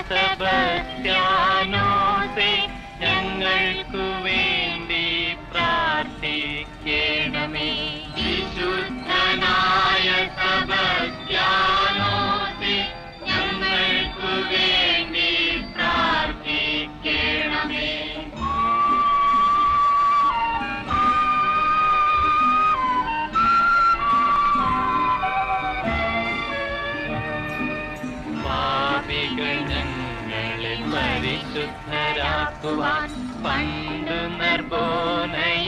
സെബസ്ത്യാനോസേ, ഞങ്ങൾക്കു വേണ്ടി പ്രാർത്ഥിക്കണമേ. വിശുദ്ധനായ സെബസ്ത്യാനോസേ, ഞങ്ങൾക്കു വേണ്ടി പ്രാർത്ഥിക്കണമേ. പാപികൾ ഞങ്ങളെ പരിശുദ്ധരാക്കുവാൻ പണ്ടു നർബോനയിൽ